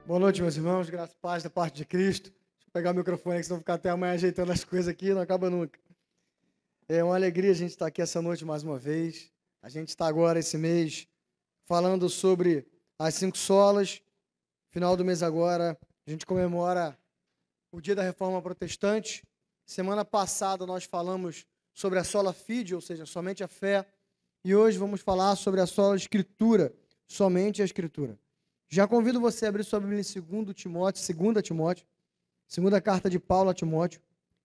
Boa noite, meus irmãos. Graça e paz da parte de Cristo. Deixa eu pegar o microfone aqui, senão ficar até amanhã ajeitando as coisas aqui, não acaba nunca. É uma alegria a gente estar aqui essa noite mais uma vez. A gente está agora, esse mês, falando sobre as 5 solas. Final do mês agora, a gente comemora o dia da Reforma Protestante. Semana passada nós falamos sobre a sola fide, ou seja, somente a fé. E hoje vamos falar sobre a sola Escritura, somente a Escritura. Já convido você a abrir sua Bíblia em 2 Timóteo, segunda carta de Paulo a Timóteo,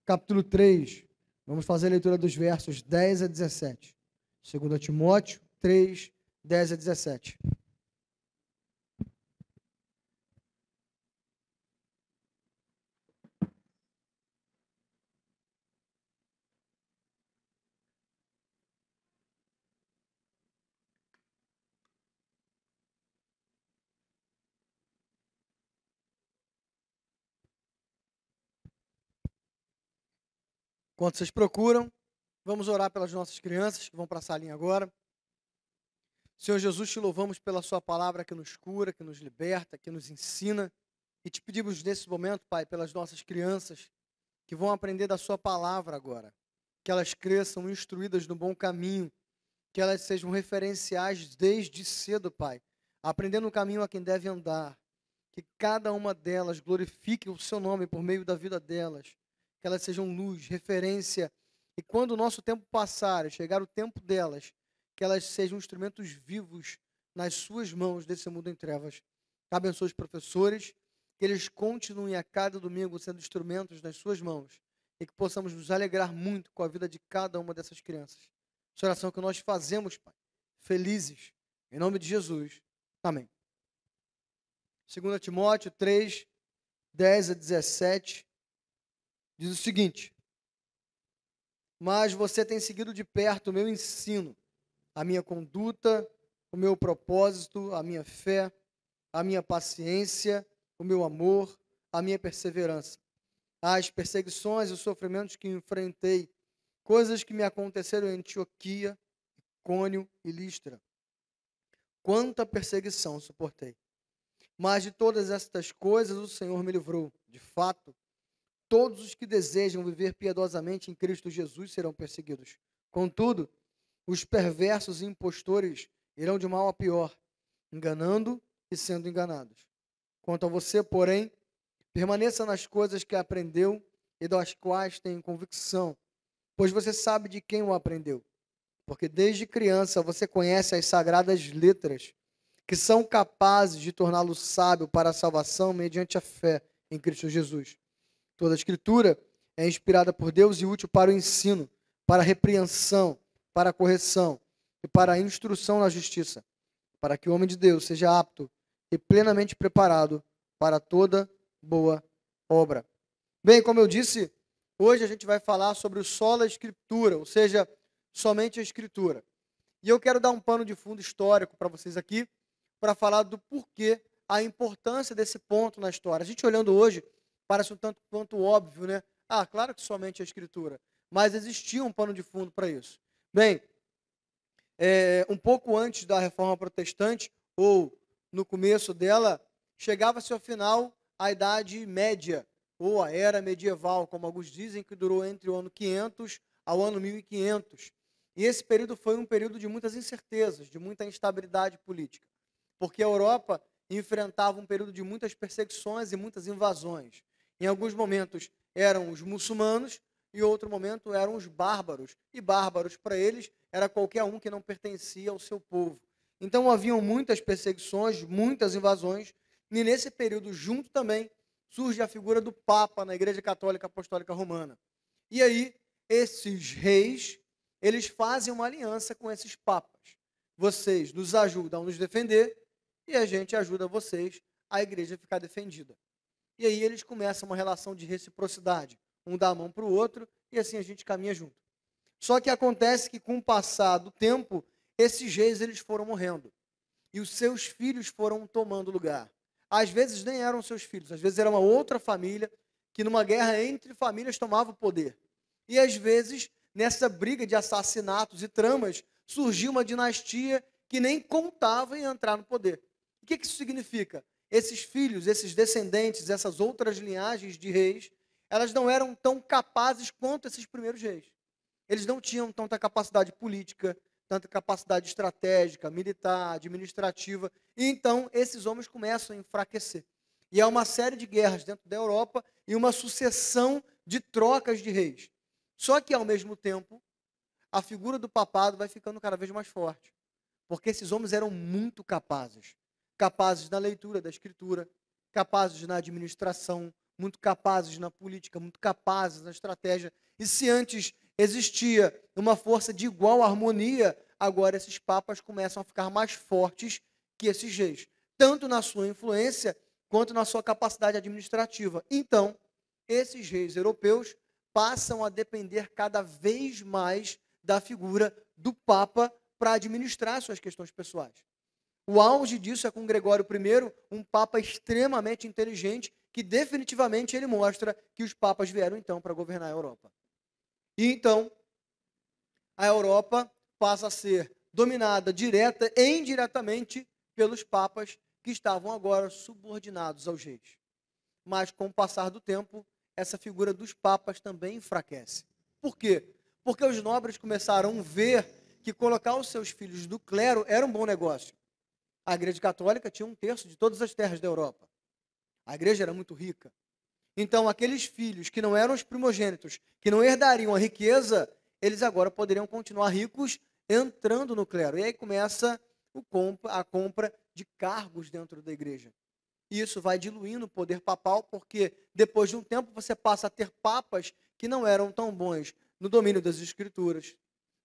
capítulo 3. Vamos fazer a leitura dos versos 10 a 17. 2 Timóteo 3, 10 a 17. Enquanto vocês procuram, vamos orar pelas nossas crianças que vão para a salinha agora. Senhor Jesus, te louvamos pela sua palavra que nos cura, que nos liberta, que nos ensina. E te pedimos nesse momento, Pai, pelas nossas crianças que vão aprender da sua palavra agora. Que elas cresçam instruídas no bom caminho, que elas sejam referenciais desde cedo, Pai, aprendendo o caminho a quem deve andar. Que cada uma delas glorifique o seu nome por meio da vida delas. Que elas sejam luz, referência. E quando o nosso tempo passar e chegar o tempo delas, que elas sejam instrumentos vivos nas suas mãos desse mundo em trevas. Abençoe os professores, que eles continuem a cada domingo sendo instrumentos nas suas mãos e que possamos nos alegrar muito com a vida de cada uma dessas crianças. Essa oração que nós fazemos, Pai, felizes, em nome de Jesus. Amém. 2 Timóteo 3, 10 a 17, diz o seguinte: mas você tem seguido de perto o meu ensino, a minha conduta, o meu propósito, a minha fé, a minha paciência, o meu amor, a minha perseverança, as perseguições e os sofrimentos que enfrentei, coisas que me aconteceram em Antioquia, Icônio e Listra. Quanta perseguição suportei! Mas de todas estas coisas o Senhor me livrou. De fato, todos os que desejam viver piedosamente em Cristo Jesus serão perseguidos. Contudo, os perversos e impostores irão de mal a pior, enganando e sendo enganados. Quanto a você, porém, permaneça nas coisas que aprendeu e das quais tem convicção, pois você sabe de quem o aprendeu. Porque desde criança você conhece as sagradas letras, que são capazes de torná-lo sábio para a salvação mediante a fé em Cristo Jesus. Toda a Escritura é inspirada por Deus e útil para o ensino, para a repreensão, para a correção e para a instrução na justiça, para que o homem de Deus seja apto e plenamente preparado para toda boa obra. Bem, como eu disse, hoje a gente vai falar sobre o sola Escritura, ou seja, somente a Escritura. E eu quero dar um pano de fundo histórico para vocês aqui, para falar do porquê, a importância desse ponto na história. A gente olhando hoje, parece um tanto quanto óbvio, né? Ah, claro que somente a Escritura. Mas existia um pano de fundo para isso. Bem, um pouco antes da Reforma Protestante, ou no começo dela, chegava-se ao final a Idade Média, ou a Era Medieval, como alguns dizem, que durou entre o ano 500 ao ano 1500. E esse período foi um período de muitas incertezas, de muita instabilidade política, porque a Europa enfrentava um período de muitas perseguições e muitas invasões. Em alguns momentos eram os muçulmanos, e em outro momento eram os bárbaros. E bárbaros, para eles, era qualquer um que não pertencia ao seu povo. Então haviam muitas perseguições, muitas invasões, e nesse período, junto também, surge a figura do Papa na Igreja Católica Apostólica Romana. E aí, esses reis, eles fazem uma aliança com esses papas. Vocês nos ajudam a nos defender, e a gente ajuda vocês, a igreja, a ficar defendida. E aí eles começam uma relação de reciprocidade. Um dá a mão para o outro, e assim a gente caminha junto. Só que acontece que, com o passar do tempo, esses reis eles foram morrendo. E os seus filhos foram tomando lugar. Às vezes nem eram seus filhos, às vezes era uma outra família que numa guerra entre famílias tomava o poder. E às vezes, nessa briga de assassinatos e tramas, surgiu uma dinastia que nem contava em entrar no poder. O que isso significa? esses filhos, esses descendentes, essas outras linhagens de reis, elas não eram tão capazes quanto esses primeiros reis. Eles não tinham tanta capacidade política, tanta capacidade estratégica, militar, administrativa. E então, esses homens começam a enfraquecer. E há uma série de guerras dentro da Europa e uma sucessão de trocas de reis. Só que, ao mesmo tempo, a figura do papado vai ficando cada vez mais forte. Porque esses homens eram muito capazes. Capazes na leitura da Escritura, capazes na administração, muito capazes na política, muito capazes na estratégia. E se antes existia uma força de igual harmonia, agora esses papas começam a ficar mais fortes que esses reis, tanto na sua influência quanto na sua capacidade administrativa. Então, esses reis europeus passam a depender cada vez mais da figura do Papa para administrar suas questões pessoais. O auge disso é com Gregório I, um Papa extremamente inteligente, que definitivamente ele mostra que os papas vieram então para governar a Europa. E então, a Europa passa a ser dominada direta e indiretamente pelos papas que estavam agora subordinados aos reis. Mas com o passar do tempo, essa figura dos papas também enfraquece. Por quê? Porque os nobres começaram a ver que colocar os seus filhos do clero era um bom negócio. A Igreja Católica tinha 1/3 de todas as terras da Europa. A igreja era muito rica. Então, aqueles filhos que não eram os primogênitos, que não herdariam a riqueza, eles agora poderiam continuar ricos entrando no clero. E aí começa a compra de cargos dentro da igreja. E isso vai diluindo o poder papal, porque depois de um tempo você passa a ter papas que não eram tão bons no domínio das escrituras,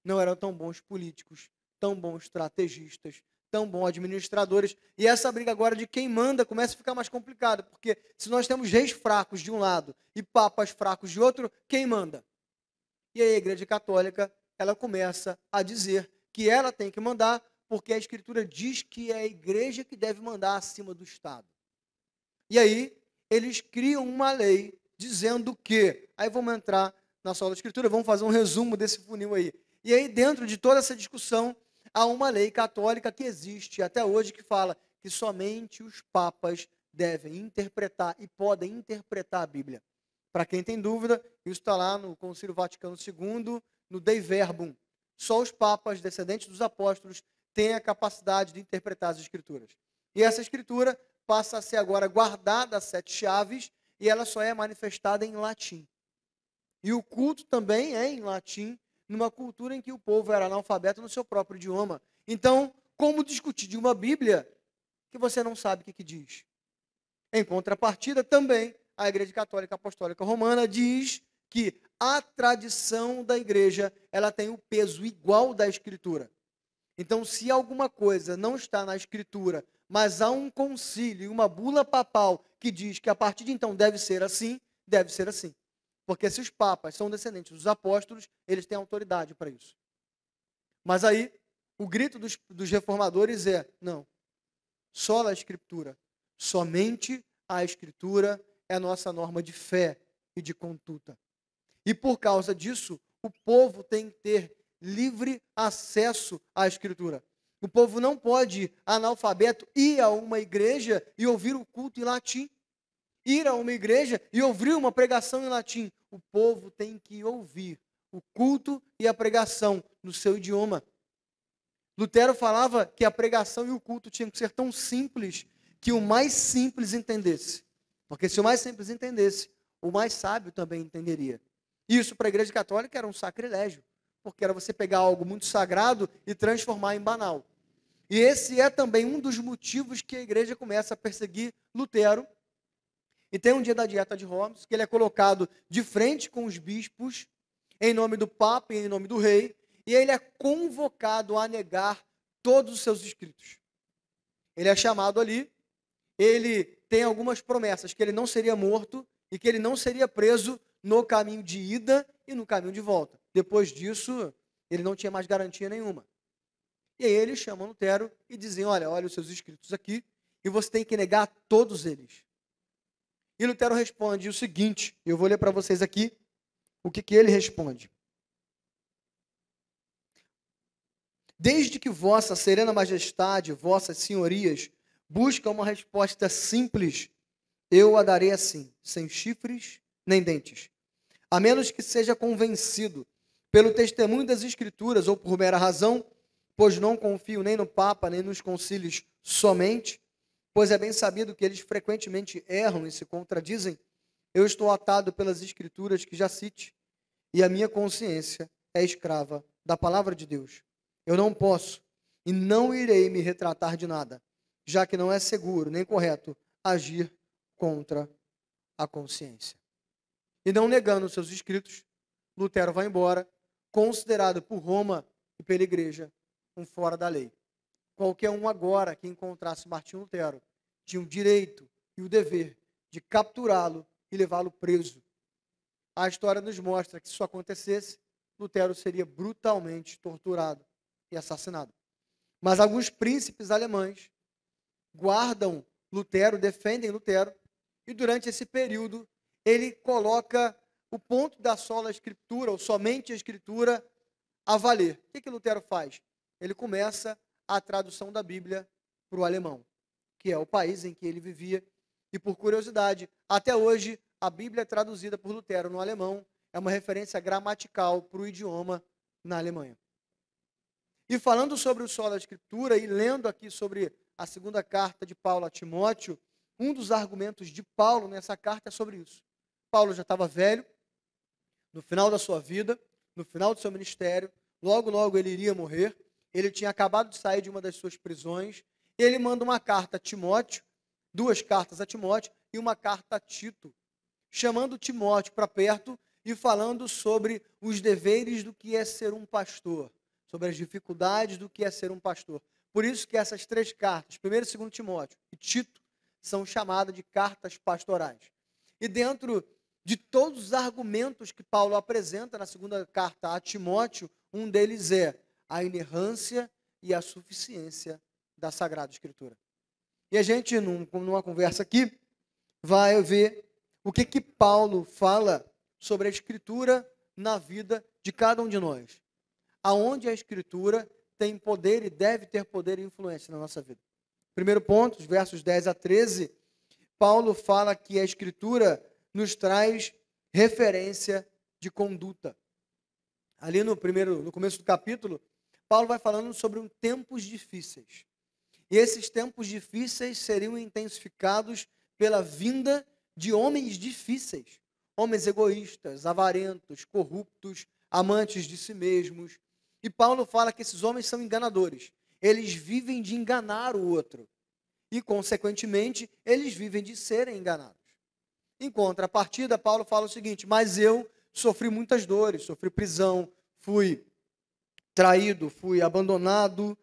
não eram tão bons políticos, tão bons estrategistas, tão bons administradores. E essa briga agora de quem manda começa a ficar mais complicada, porque se nós temos reis fracos de um lado e papas fracos de outro, quem manda? E aí a Igreja Católica, ela começa a dizer que ela tem que mandar, porque a Escritura diz que é a igreja que deve mandar acima do Estado. E aí eles criam uma lei dizendo que, aí vamos entrar na sola da Escritura, vamos fazer um resumo desse funil aí. E aí dentro de toda essa discussão, há uma lei católica que existe até hoje que fala que somente os papas devem interpretar e podem interpretar a Bíblia. Para quem tem dúvida, isso está lá no Concílio Vaticano II, no Dei Verbum. Só os papas, descendentes dos apóstolos, têm a capacidade de interpretar as Escrituras. E essa Escritura passa a ser agora guardada a 7 chaves e ela só é manifestada em latim. E o culto também é em latim, numa cultura em que o povo era analfabeto no seu próprio idioma. Então, como discutir de uma Bíblia que você não sabe o que diz? Em contrapartida, também, a Igreja Católica Apostólica Romana diz que a tradição da igreja ela tem o peso igual da Escritura. Então, se alguma coisa não está na Escritura, mas há um concílio e uma bula papal que diz que a partir de então deve ser assim, deve ser assim. Porque se os papas são descendentes dos apóstolos, eles têm autoridade para isso. Mas aí, o grito dos reformadores é, não, só a Escritura, somente a Escritura é a nossa norma de fé e de conduta. E por causa disso, o povo tem que ter livre acesso à Escritura. O povo não pode, analfabeto, ir a uma igreja e ouvir o culto em latim. Ir a uma igreja e ouvir uma pregação em latim. O povo tem que ouvir o culto e a pregação no seu idioma. Lutero falava que a pregação e o culto tinham que ser tão simples que o mais simples entendesse. Porque se o mais simples entendesse, o mais sábio também entenderia. Isso para a Igreja Católica era um sacrilégio, porque era você pegar algo muito sagrado e transformar em banal. E esse é também um dos motivos que a igreja começa a perseguir Lutero. E tem um dia da dieta de Worms, que ele é colocado de frente com os bispos, em nome do Papa e em nome do rei, e ele é convocado a negar todos os seus escritos. Ele é chamado ali, ele tem algumas promessas, que ele não seria morto e que ele não seria preso no caminho de ida e no caminho de volta. Depois disso, ele não tinha mais garantia nenhuma. E aí eles chamam Lutero e dizem, olha os seus escritos aqui, e você tem que negar todos eles. E Lutero responde o seguinte, eu vou ler para vocês aqui o que ele responde. Desde que vossa serena majestade, vossas senhorias, busca uma resposta simples, eu a darei assim, sem chifres nem dentes. A menos que seja convencido pelo testemunho das Escrituras ou por mera razão, pois não confio nem no Papa, nem nos concílios somente, pois é bem sabido que eles frequentemente erram e se contradizem, eu estou atado pelas Escrituras que já cite, e a minha consciência é escrava da palavra de Deus. Eu não posso e não irei me retratar de nada, já que não é seguro nem correto agir contra a consciência. E não negando seus escritos, Lutero vai embora, considerado por Roma e pela igreja um fora da lei. Qualquer um agora que encontrasse Martinho Lutero tinha o direito e o dever de capturá-lo e levá-lo preso. A história nos mostra que se isso acontecesse, Lutero seria brutalmente torturado e assassinado. Mas alguns príncipes alemães guardam Lutero, defendem Lutero, e durante esse período ele coloca o ponto da sola escritura, ou somente a escritura, a valer. O que Lutero faz? Ele começa a tradução da Bíblia para o alemão, que é o país em que ele vivia. E por curiosidade, até hoje, a Bíblia traduzida por Lutero no alemão é uma referência gramatical para o idioma na Alemanha. E falando sobre o sola escritura e lendo aqui sobre a segunda carta de Paulo a Timóteo, um dos argumentos de Paulo nessa carta é sobre isso. Paulo já estava velho, no final da sua vida, no final do seu ministério, logo ele iria morrer. Ele tinha acabado de sair de uma das suas prisões. Ele manda uma carta a Timóteo, 2 cartas a Timóteo e uma carta a Tito, chamando Timóteo para perto e falando sobre os deveres do que é ser um pastor, sobre as dificuldades do que é ser um pastor. Por isso que essas 3 cartas, 1º e 2º Timóteo e Tito, são chamadas de cartas pastorais. E dentro de todos os argumentos que Paulo apresenta na segunda carta a Timóteo, um deles é a inerrância e a suficiência da Sagrada Escritura. E a gente, numa conversa aqui, vai ver o que Paulo fala sobre a Escritura na vida de cada um de nós. Aonde a Escritura tem poder e deve ter poder e influência na nossa vida. Primeiro ponto, os versos 10 a 13, Paulo fala que a Escritura nos traz referência de conduta. Ali no começo do capítulo, Paulo vai falando sobre tempos difíceis. E esses tempos difíceis seriam intensificados pela vinda de homens difíceis, homens egoístas, avarentos, corruptos, amantes de si mesmos. E Paulo fala que esses homens são enganadores. Eles vivem de enganar o outro. E, consequentemente, eles vivem de serem enganados. Em contrapartida, Paulo fala o seguinte: mas eu sofri muitas dores, sofri prisão, fui traído, fui abandonado,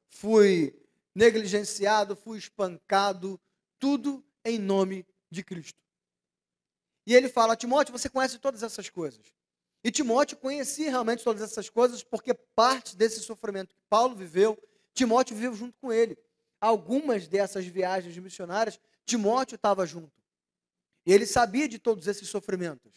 fui negligenciado, fui espancado, tudo em nome de Cristo. E ele fala: Timóteo, você conhece todas essas coisas. E Timóteo conhecia realmente todas essas coisas, porque parte desse sofrimento que Paulo viveu, Timóteo viveu junto com ele. Algumas dessas viagens missionárias, Timóteo estava junto. E ele sabia de todos esses sofrimentos.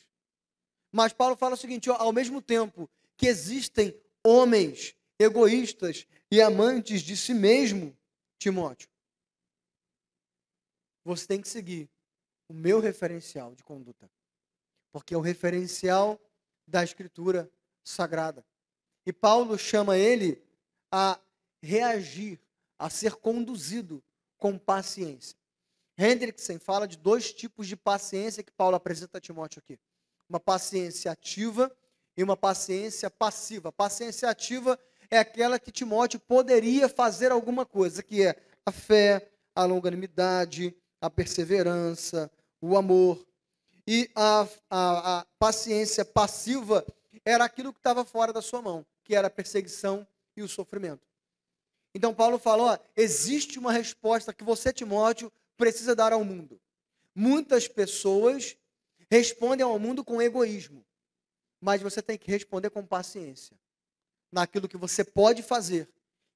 Mas Paulo fala o seguinte: ao mesmo tempo que existem homens egoístas e amantes de si mesmo, Timóteo, você tem que seguir o meu referencial de conduta. Porque é o referencial da Escritura Sagrada. E Paulo chama ele a reagir, a ser conduzido com paciência. Hendrickson fala de 2 tipos de paciência que Paulo apresenta a Timóteo aqui. Uma paciência ativa e uma paciência passiva. A paciência ativa é aquela que Timóteo poderia fazer alguma coisa, que é a fé, a longanimidade, a perseverança, o amor. E a paciência passiva era aquilo que estava fora da sua mão, que era a perseguição e o sofrimento. Então Paulo fala: existe uma resposta que você, Timóteo, precisa dar ao mundo. Muitas pessoas respondem ao mundo com egoísmo, mas você tem que responder com paciência, naquilo que você pode fazer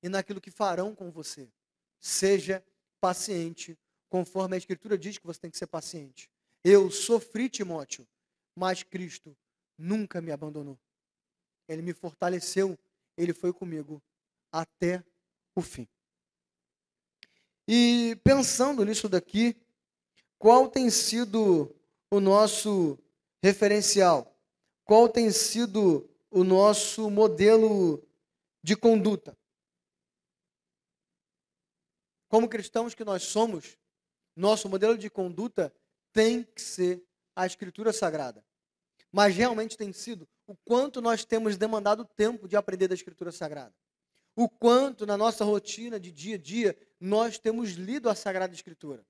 e naquilo que farão com você. Seja paciente, conforme a Escritura diz que você tem que ser paciente. Eu sofri, Timóteo, mas Cristo nunca me abandonou. Ele me fortaleceu, Ele foi comigo até o fim. E pensando nisso daqui, qual tem sido o nosso referencial? Qual tem sido o nosso modelo de conduta? Como cristãos que nós somos, nosso modelo de conduta tem que ser a Escritura Sagrada. Mas realmente tem sido o quanto nós temos demandado tempo de aprender da Escritura Sagrada. O quanto na nossa rotina de dia a dia nós temos lido a Sagrada Escritura.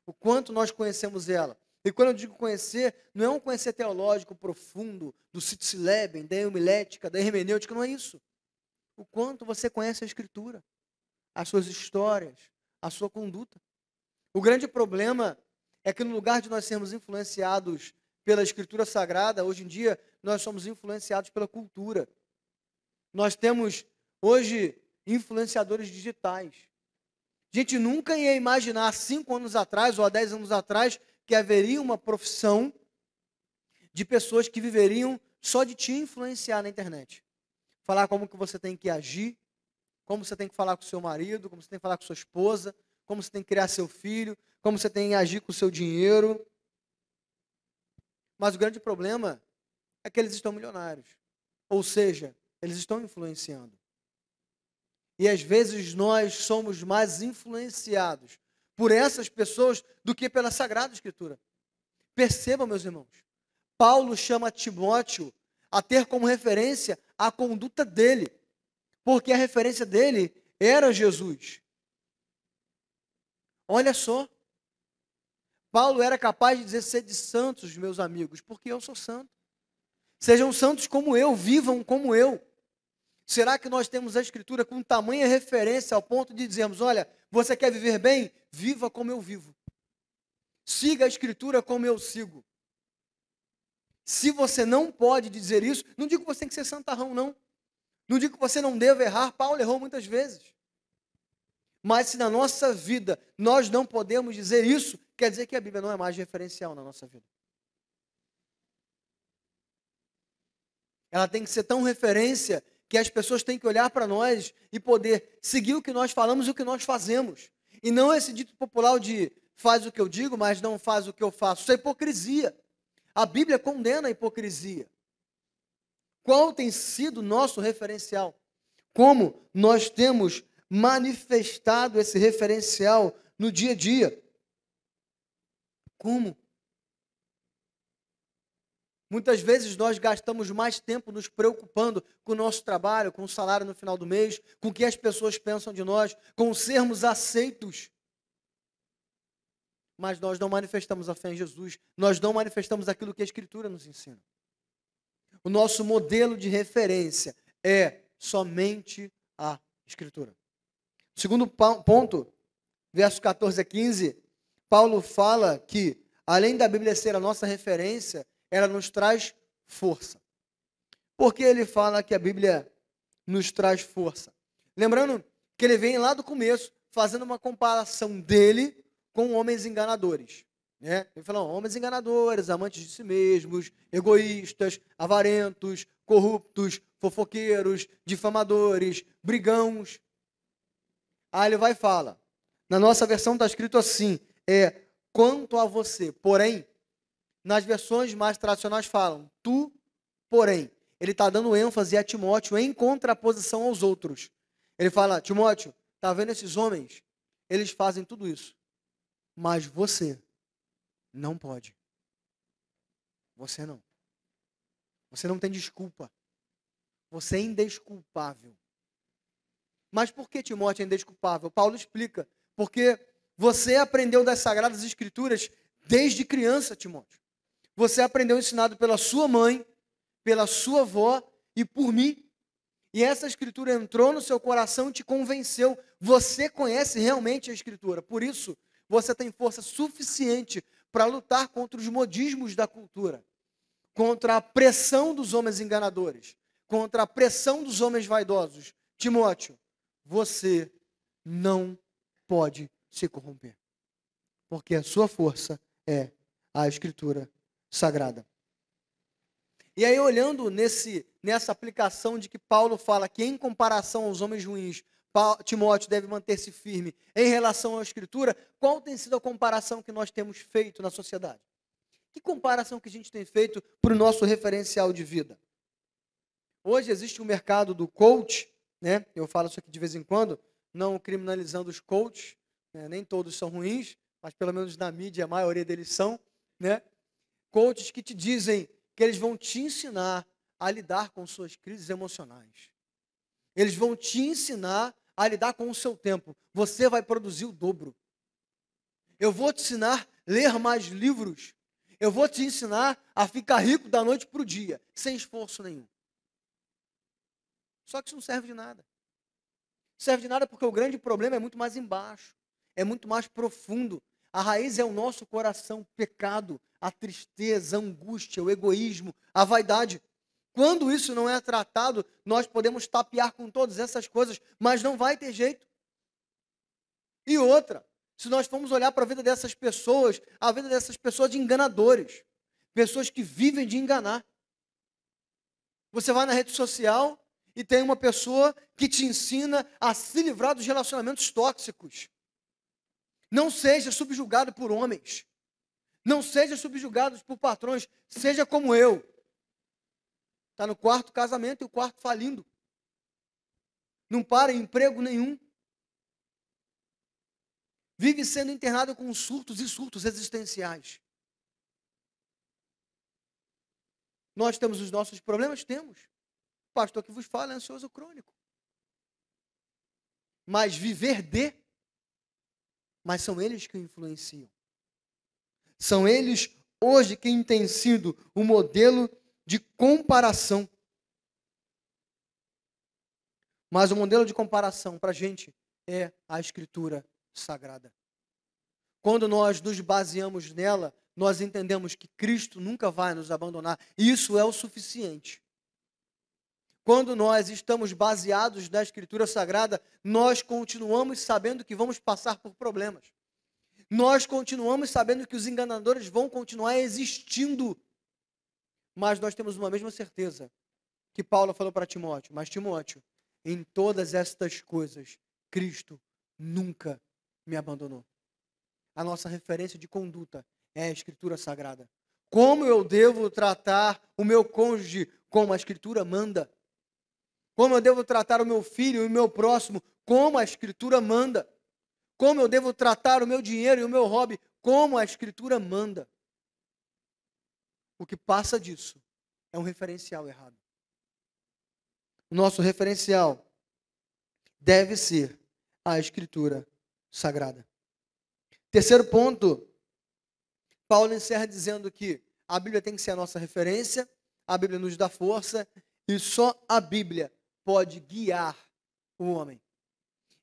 O quanto nós conhecemos ela. E quando eu digo conhecer, não é um conhecer teológico profundo, do Sitzleben, da homilética, da hermenêutica, não é isso. O quanto você conhece a Escritura, as suas histórias, a sua conduta. O grande problema é que no lugar de nós sermos influenciados pela Escritura Sagrada, hoje em dia nós somos influenciados pela cultura. Nós temos hoje influenciadores digitais. A gente nunca ia imaginar 5 anos atrás ou há 10 anos atrás que haveria uma profissão de pessoas que viveriam só de te influenciar na internet. Falar como que você tem que agir, como você tem que falar com o seu marido, como você tem que falar com sua esposa, como você tem que criar seu filho, como você tem que agir com o seu dinheiro. Mas o grande problema é que eles estão milionários. Ou seja, eles estão influenciando. E às vezes nós somos mais influenciados por essas pessoas do que pela Sagrada Escritura. Percebam, meus irmãos, Paulo chama Timóteo a ter como referência a conduta dele, porque a referência dele era Jesus. Olha só, Paulo era capaz de dizer: sede santos, meus amigos, porque eu sou santo. Sejam santos como eu, vivam como eu. Será que nós temos a Escritura com tamanha referência ao ponto de dizermos: olha, você quer viver bem? Viva como eu vivo. Siga a Escritura como eu sigo. Se você não pode dizer isso, não digo que você tem que ser santarrão, não. Não digo que você não deva errar. Paulo errou muitas vezes. Mas se na nossa vida nós não podemos dizer isso, quer dizer que a Bíblia não é mais referencial na nossa vida. Ela tem que ser tão referência que as pessoas têm que olhar para nós e poder seguir o que nós falamos e o que nós fazemos. E não esse dito popular de faz o que eu digo, mas não faz o que eu faço. Isso é hipocrisia. A Bíblia condena a hipocrisia. Qual tem sido o nosso referencial? Como nós temos manifestado esse referencial no dia a dia? Como? Muitas vezes nós gastamos mais tempo nos preocupando com o nosso trabalho, com o salário no final do mês, com o que as pessoas pensam de nós, com sermos aceitos. Mas nós não manifestamos a fé em Jesus, nós não manifestamos aquilo que a Escritura nos ensina. O nosso modelo de referência é somente a Escritura. Segundo ponto, versos 14 a 15, Paulo fala que, além da Bíblia ser a nossa referência, ela nos traz força. Por que ele fala que a Bíblia nos traz força? Lembrando que ele vem lá do começo, fazendo uma comparação dele com homens enganadores. Né? Ele fala: homens enganadores, amantes de si mesmos, egoístas, avarentos, corruptos, fofoqueiros, difamadores, brigãos. Aí ele vai e fala, na nossa versão está escrito assim, quanto a você, porém, nas versões mais tradicionais falam, tu, porém. Ele está dando ênfase a Timóteo em contraposição aos outros. Ele fala: Timóteo, está vendo esses homens? Eles fazem tudo isso. Mas você não pode. Você não. Você não tem desculpa. Você é indesculpável. Mas por que Timóteo é indesculpável? Paulo explica. Porque você aprendeu das Sagradas Escrituras desde criança, Timóteo. Você aprendeu ensinado pela sua mãe, pela sua avó e por mim. E essa Escritura entrou no seu coração e te convenceu. Você conhece realmente a Escritura. Por isso, você tem força suficiente para lutar contra os modismos da cultura, contra a pressão dos homens enganadores, contra a pressão dos homens vaidosos. Timóteo, você não pode se corromper, porque a sua força é a Escritura Sagrada. E aí, olhando nessa aplicação de que Paulo fala que, em comparação aos homens ruins, Timóteo deve manter-se firme em relação à Escritura, qual tem sido a comparação que nós temos feito na sociedade? Que comparação que a gente tem feito para o nosso referencial de vida? Hoje existe um mercado do coach, né? Eu falo isso aqui de vez em quando, não criminalizando os coaches, né? Nem todos são ruins, mas pelo menos na mídia a maioria deles são, né? Coaches que te dizem que eles vão te ensinar a lidar com suas crises emocionais. Eles vão te ensinar a lidar com o seu tempo. Você vai produzir o dobro. Eu vou te ensinar a ler mais livros. Eu vou te ensinar a ficar rico da noite para o dia, sem esforço nenhum. Só que isso não serve de nada. Não serve de nada porque o grande problema é muito mais embaixo. É muito mais profundo. A raiz é o nosso coração, o pecado, a tristeza, a angústia, o egoísmo, a vaidade. Quando isso não é tratado, nós podemos tapear com todas essas coisas, mas não vai ter jeito. E outra, se nós formos olhar para a vida dessas pessoas de enganadores, pessoas que vivem de enganar. Você vai na rede social e tem uma pessoa que te ensina a se livrar dos relacionamentos tóxicos. Não seja subjugado por homens. Não seja subjugado por patrões. Seja como eu. Está no quarto casamento e o quarto falindo. Não para em emprego nenhum. Vive sendo internado com surtos e surtos existenciais. Nós temos os nossos problemas? Temos. O pastor que vos fala é ansioso crônico. Mas viver mas são eles que o influenciam. São eles hoje quem tem sido o modelo de comparação. Mas o modelo de comparação para a gente é a Escritura Sagrada. Quando nós nos baseamos nela, nós entendemos que Cristo nunca vai nos abandonar. E isso é o suficiente. Quando nós estamos baseados na Escritura Sagrada, nós continuamos sabendo que vamos passar por problemas. Nós continuamos sabendo que os enganadores vão continuar existindo. Mas nós temos uma mesma certeza que Paulo falou para Timóteo. Mas Timóteo, em todas estas coisas, Cristo nunca me abandonou. A nossa referência de conduta é a Escritura Sagrada. Como eu devo tratar o meu cônjuge como a Escritura manda? Como eu devo tratar o meu filho e o meu próximo como a Escritura manda? Como eu devo tratar o meu dinheiro e o meu hobby como a Escritura manda? O que passa disso é um referencial errado. O nosso referencial deve ser a Escritura Sagrada. Terceiro ponto, Paulo encerra dizendo que a Bíblia tem que ser a nossa referência, a Bíblia nos dá força e só a Bíblia pode guiar o homem.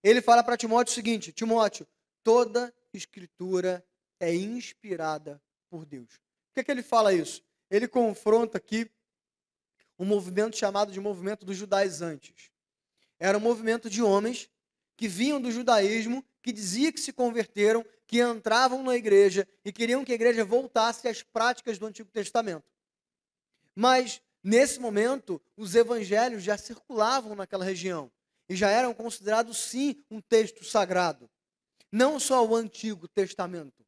Ele fala para Timóteo o seguinte: Timóteo, toda Escritura é inspirada por Deus. Por que ele fala isso? Ele confronta aqui um movimento chamado de movimento dos judaizantes. Era um movimento de homens que vinham do judaísmo, que dizia que se converteram, que entravam na igreja e queriam que a igreja voltasse às práticas do Antigo Testamento. Mas, nesse momento, os evangelhos já circulavam naquela região e já eram considerados, sim, um texto sagrado. Não só o Antigo Testamento.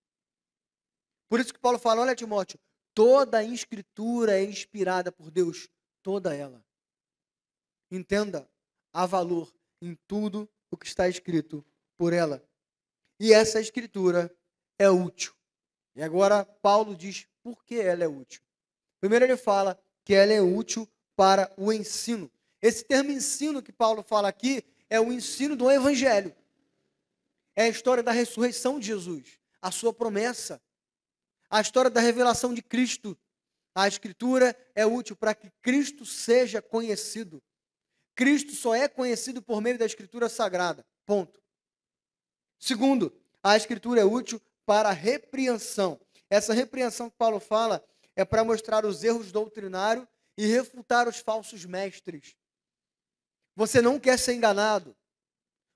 Por isso que Paulo fala: olha, Timóteo, toda a Escritura é inspirada por Deus, toda ela. Entenda, há valor em tudo o que está escrito por ela. E essa Escritura é útil. E agora Paulo diz por que ela é útil. Primeiro ele fala que ela é útil para o ensino. Esse termo ensino que Paulo fala aqui é o ensino do Evangelho. É a história da ressurreição de Jesus, a sua promessa, a história da revelação de Cristo. A Escritura é útil para que Cristo seja conhecido. Cristo só é conhecido por meio da Escritura Sagrada. Ponto. Segundo, a Escritura é útil para a repreensão. Essa repreensão que Paulo fala é para mostrar os erros doutrinários e refutar os falsos mestres. Você não quer ser enganado.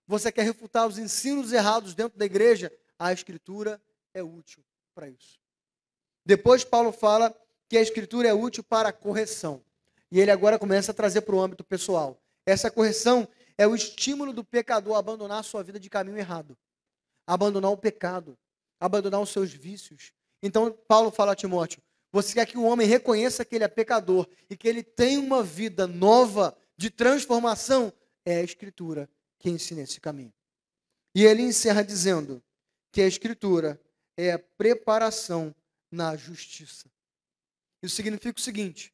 Você quer refutar os ensinos errados dentro da igreja. A Escritura é útil para isso. Depois Paulo fala que a Escritura é útil para a correção. E ele agora começa a trazer para o âmbito pessoal. Essa correção é o estímulo do pecador a abandonar a sua vida de caminho errado, abandonar o pecado, abandonar os seus vícios. Então, Paulo fala a Timóteo, você quer que o homem reconheça que ele é pecador e que ele tem uma vida nova de transformação? É a Escritura que ensina esse caminho. E ele encerra dizendo que a Escritura é a preparação na justiça. Isso significa o seguinte,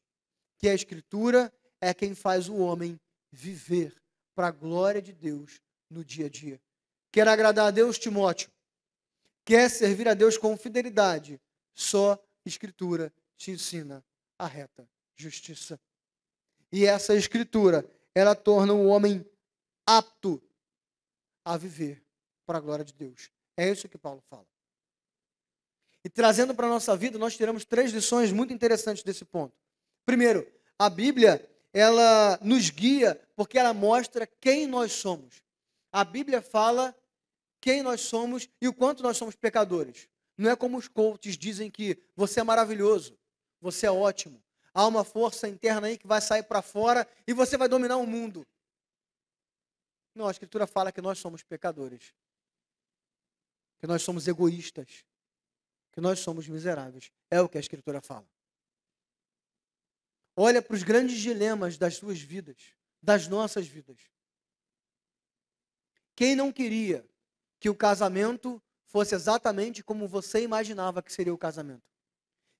que a Escritura é quem faz o homem viver para a glória de Deus no dia a dia. Quer agradar a Deus, Timóteo? Quer servir a Deus com fidelidade? Só Escritura te ensina a reta justiça. E essa Escritura, ela torna o homem apto a viver para a glória de Deus. É isso que Paulo fala. E trazendo para a nossa vida, nós tiramos 3 lições muito interessantes desse ponto. Primeiro, a Bíblia, ela nos guia porque ela mostra quem nós somos. A Bíblia fala quem nós somos e o quanto nós somos pecadores. Não é como os coaches dizem que você é maravilhoso, você é ótimo. Há uma força interna aí que vai sair para fora e você vai dominar o mundo. Não, a Escritura fala que nós somos pecadores, que nós somos egoístas, que nós somos miseráveis. É o que a Escritura fala. Olha para os grandes dilemas das suas vidas, das nossas vidas. Quem não queria que o casamento fosse exatamente como você imaginava que seria o casamento?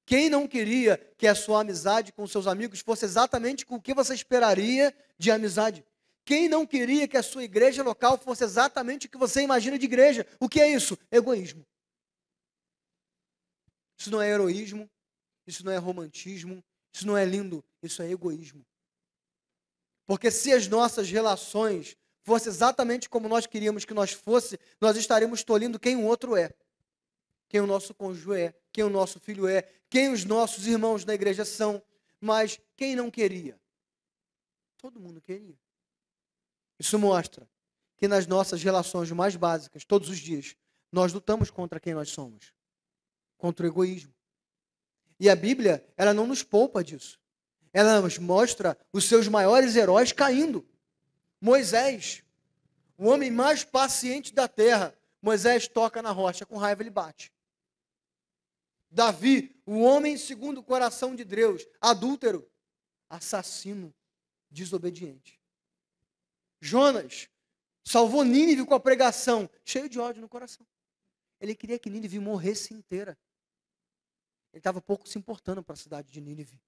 Quem não queria que a sua amizade com seus amigos fosse exatamente o que você esperaria de amizade? Quem não queria que a sua igreja local fosse exatamente o que você imagina de igreja? O que é isso? Egoísmo. Isso não é heroísmo, isso não é romantismo, isso não é lindo, isso é egoísmo. Porque se as nossas relações fossem exatamente como nós queríamos que nós fosse, nós estaríamos tolhindo quem o outro é. Quem o nosso cônjuge é, quem o nosso filho é, quem os nossos irmãos na igreja são. Mas quem não queria? Todo mundo queria. Isso mostra que nas nossas relações mais básicas, todos os dias, nós lutamos contra quem nós somos. Contra o egoísmo. E a Bíblia, ela não nos poupa disso. Ela nos mostra os seus maiores heróis caindo. Moisés, o homem mais paciente da terra. Moisés toca na rocha, com raiva ele bate. Davi, o homem segundo o coração de Deus, adúltero, assassino, desobediente. Jonas salvou Nínive com a pregação, cheio de ódio no coração. Ele queria que Nínive morresse inteira. Ele estava pouco se importando para a cidade de Nínive.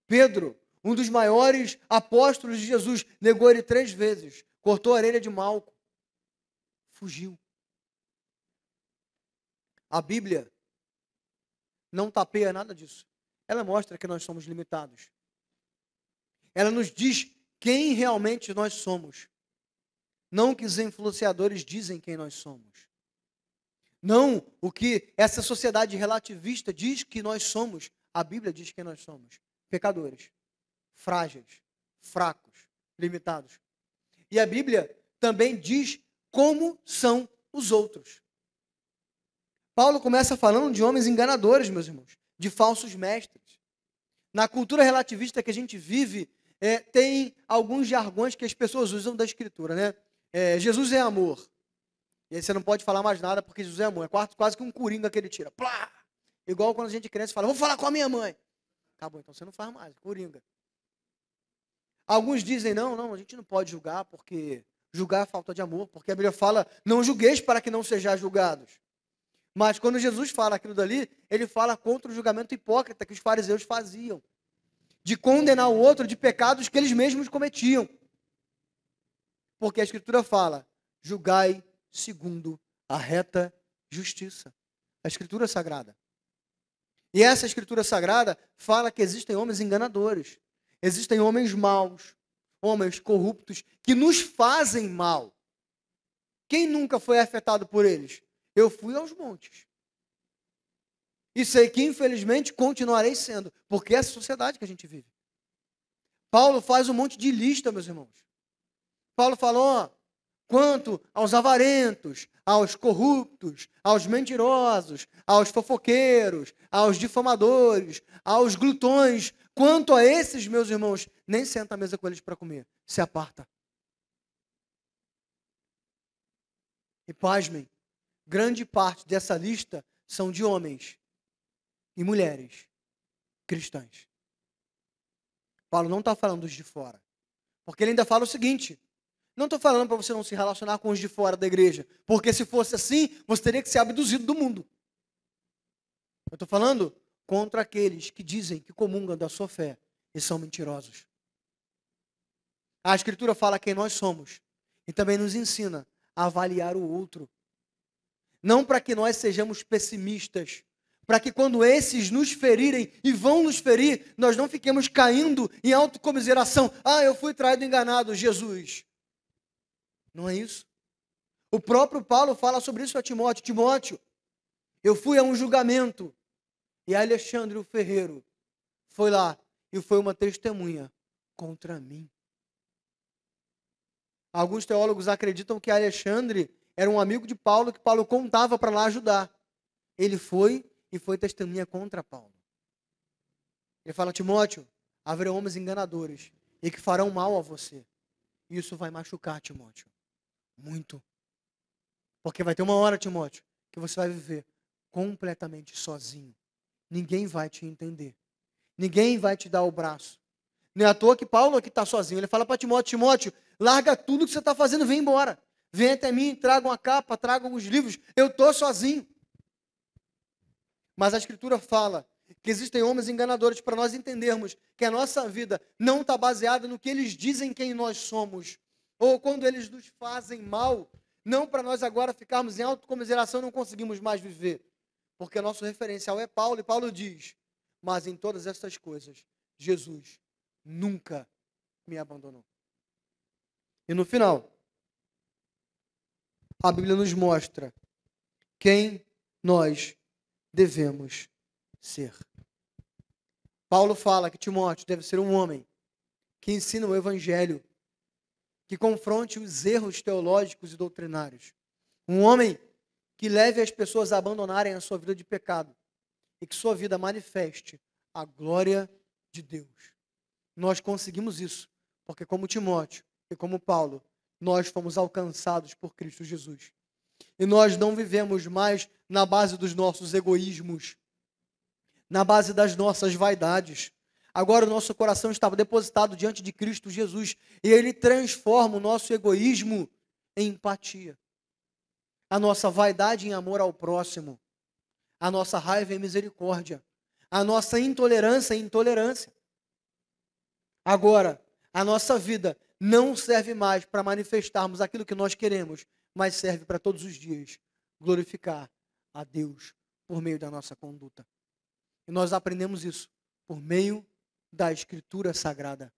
Pedro, um dos maiores apóstolos de Jesus, negou ele 3 vezes, cortou a orelha de Malco, fugiu. A Bíblia não tapeia nada disso. Ela mostra que nós somos limitados. Ela nos diz quem realmente nós somos. Não o que os influenciadores dizem quem nós somos. Não o que essa sociedade relativista diz que nós somos. A Bíblia diz que nós somos. Pecadores, frágeis, fracos, limitados. E a Bíblia também diz como são os outros. Paulo começa falando de homens enganadores, meus irmãos, de falsos mestres. Na cultura relativista que a gente vive, tem alguns jargões que as pessoas usam da Escritura, né? Jesus é amor. E aí você não pode falar mais nada porque Jesus é amor. É quase que um coringa que ele tira. Plá! Igual quando a gente cresce e fala, vou falar com a minha mãe. Acabou, então você não faz mais, coringa. Alguns dizem, não, a gente não pode julgar porque julgar é falta de amor, porque a Bíblia fala, não julgueis para que não sejais julgados. Mas quando Jesus fala aquilo dali, ele fala contra o julgamento hipócrita que os fariseus faziam, de condenar o outro de pecados que eles mesmos cometiam. Porque a Escritura fala, julgai segundo a reta justiça. A Escritura Sagrada. E essa Escritura Sagrada fala que existem homens enganadores, existem homens maus, homens corruptos, que nos fazem mal. Quem nunca foi afetado por eles? Eu fui aos montes. E sei que, infelizmente, continuarei sendo, porque é essa sociedade que a gente vive. Paulo faz um monte de lista, meus irmãos. Paulo falou, quanto aos avarentos, aos corruptos, aos mentirosos, aos fofoqueiros, aos difamadores, aos glutões, Quanto a esses meus irmãos, nem senta à mesa com eles para comer. Se aparta. E pasmem, grande parte dessa lista são de homens e mulheres cristãs. Paulo não está falando dos de fora. Porque ele ainda fala o seguinte: não estou falando para você não se relacionar com os de fora da igreja, porque se fosse assim, você teria que ser abduzido do mundo. Eu estou falando contra aqueles que dizem que comungam da sua fé e são mentirosos. A Escritura fala quem nós somos e também nos ensina a avaliar o outro. Não para que nós sejamos pessimistas, para que quando esses nos ferirem e vão nos ferir, nós não fiquemos caindo em autocomiseração. Ah, eu fui traído, enganado, Jesus. Não é isso. O próprio Paulo fala sobre isso a Timóteo. Timóteo, eu fui a um julgamento e Alexandre, o ferreiro, foi lá e foi uma testemunha contra mim. Alguns teólogos acreditam que Alexandre era um amigo de Paulo, que Paulo contava para lá ajudar. Ele foi e foi testemunha contra Paulo. Ele fala: Timóteo, haverá homens enganadores e que farão mal a você. Isso vai machucar, Timóteo, muito. Porque vai ter uma hora, Timóteo, que você vai viver completamente sozinho. Ninguém vai te entender. Ninguém vai te dar o braço. Não é à toa que Paulo aqui está sozinho. Ele fala para Timóteo: Timóteo, larga tudo que você está fazendo, vem embora. Vem até mim, traga uma capa, traga alguns livros. Eu estou sozinho. Mas a Escritura fala que existem homens enganadores para nós entendermos que a nossa vida não está baseada no que eles dizem quem nós somos. Ou quando eles nos fazem mal, não para nós agora ficarmos em autocomiseração e não conseguimos mais viver. Porque nosso referencial é Paulo, e Paulo diz: mas em todas essas coisas, Jesus nunca me abandonou. E no final, a Bíblia nos mostra quem nós devemos ser. Paulo fala que Timóteo deve ser um homem que ensina o Evangelho, que confronte os erros teológicos e doutrinários. Um homem que leve as pessoas a abandonarem a sua vida de pecado e que sua vida manifeste a glória de Deus. Nós conseguimos isso, porque como Timóteo e como Paulo, nós fomos alcançados por Cristo Jesus. E nós não vivemos mais na base dos nossos egoísmos, na base das nossas vaidades. Agora o nosso coração está depositado diante de Cristo Jesus e Ele transforma o nosso egoísmo em empatia, a nossa vaidade em amor ao próximo, a nossa raiva em misericórdia, a nossa intolerância em intolerância. Agora, a nossa vida não serve mais para manifestarmos aquilo que nós queremos, mas serve para todos os dias glorificar a Deus por meio da nossa conduta. E nós aprendemos isso por meio da Escritura Sagrada.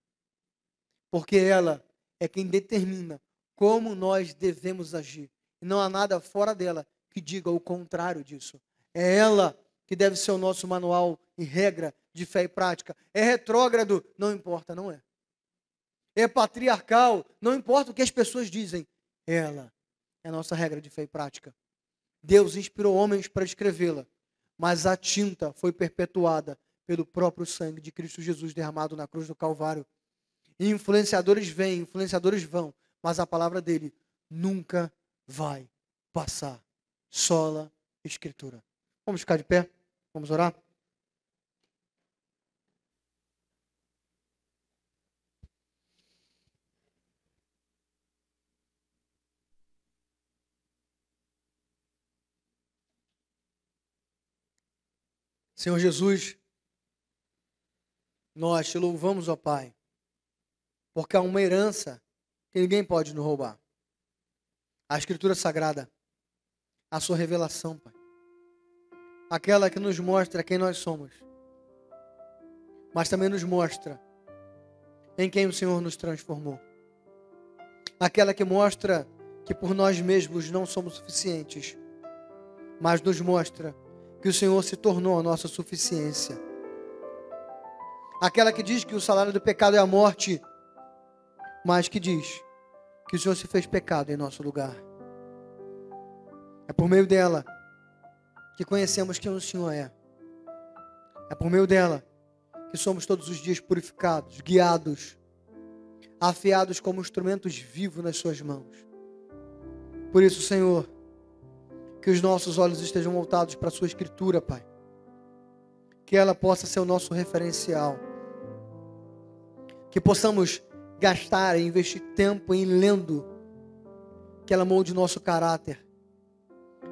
Porque ela é quem determina como nós devemos agir. E não há nada fora dela que diga o contrário disso. É ela que deve ser o nosso manual e regra de fé e prática. É retrógrado, não importa, não é. É patriarcal, não importa o que as pessoas dizem. Ela é a nossa regra de fé e prática. Deus inspirou homens para escrevê-la, mas a tinta foi perpetuada pelo próprio sangue de Cristo Jesus derramado na cruz do Calvário. E influenciadores vêm, influenciadores vão, mas a palavra dele nunca vai passar. Sola Escritura. Vamos ficar de pé? Vamos orar? Senhor Jesus, nós te louvamos, ó Pai, porque há uma herança que ninguém pode nos roubar. A Escritura Sagrada, a sua revelação, Pai. Aquela que nos mostra quem nós somos, mas também nos mostra em quem o Senhor nos transformou. Aquela que mostra que por nós mesmos não somos suficientes, mas nos mostra que o Senhor se tornou a nossa suficiência. Aquela que diz que o salário do pecado é a morte, mas que diz que o Senhor se fez pecado em nosso lugar. É por meio dela que conhecemos quem o Senhor é. É por meio dela que somos todos os dias purificados, guiados, afiados como instrumentos vivos nas suas mãos. Por isso, Senhor, que os nossos olhos estejam voltados para a sua Escritura, Pai. Que ela possa ser o nosso referencial. Que possamos gastar e investir tempo em lendo. Que ela molde nosso caráter.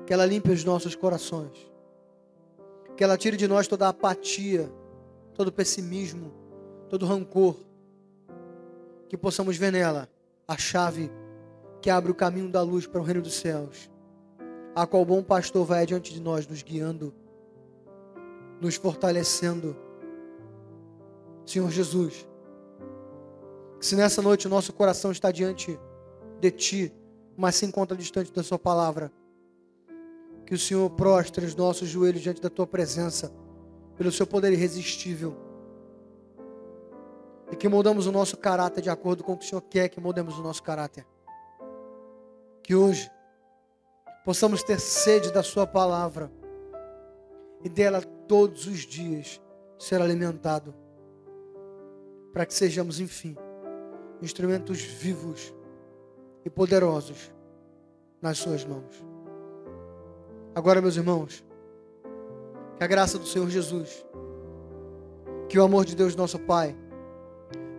Que ela limpe os nossos corações. Que ela tire de nós toda a apatia, todo o pessimismo, todo o rancor. Que possamos ver nela a chave que abre o caminho da luz para o reino dos céus, a qual o bom pastor vai adiante de nós, nos guiando, nos fortalecendo. Senhor Jesus, que se nessa noite o nosso coração está diante de Ti, mas se encontra distante da Sua palavra, que o Senhor prostre os nossos joelhos diante da Tua presença, pelo Seu poder irresistível, e que moldamos o nosso caráter de acordo com o que o Senhor quer que moldemos o nosso caráter. Que hoje possamos ter sede da Sua palavra e dela todos os dias ser alimentado, para que sejamos, enfim, instrumentos vivos e poderosos nas Suas mãos. Agora, meus irmãos, que a graça do Senhor Jesus, que o amor de Deus nosso Pai,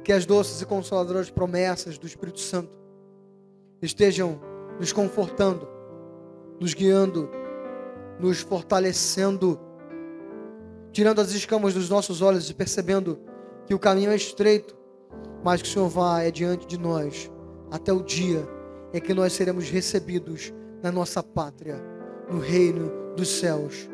que as doces e consoladoras promessas do Espírito Santo estejam nos confortando, nos guiando, nos fortalecendo, tirando as escamas dos nossos olhos e percebendo que o caminho é estreito, mas que o Senhor vai adiante de nós até o dia em que nós seremos recebidos na nossa pátria, no reino dos céus,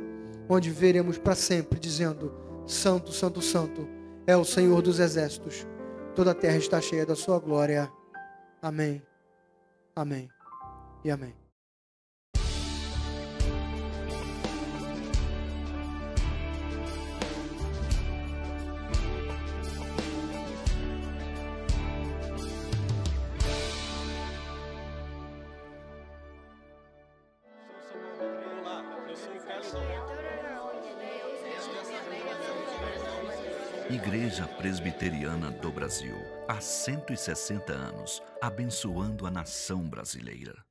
onde veremos para sempre dizendo: Santo, Santo, Santo é o Senhor dos exércitos, toda a terra está cheia da sua glória. Amém, amém e amém. Igreja Presbiteriana do Brasil, há 160 anos, abençoando a nação brasileira.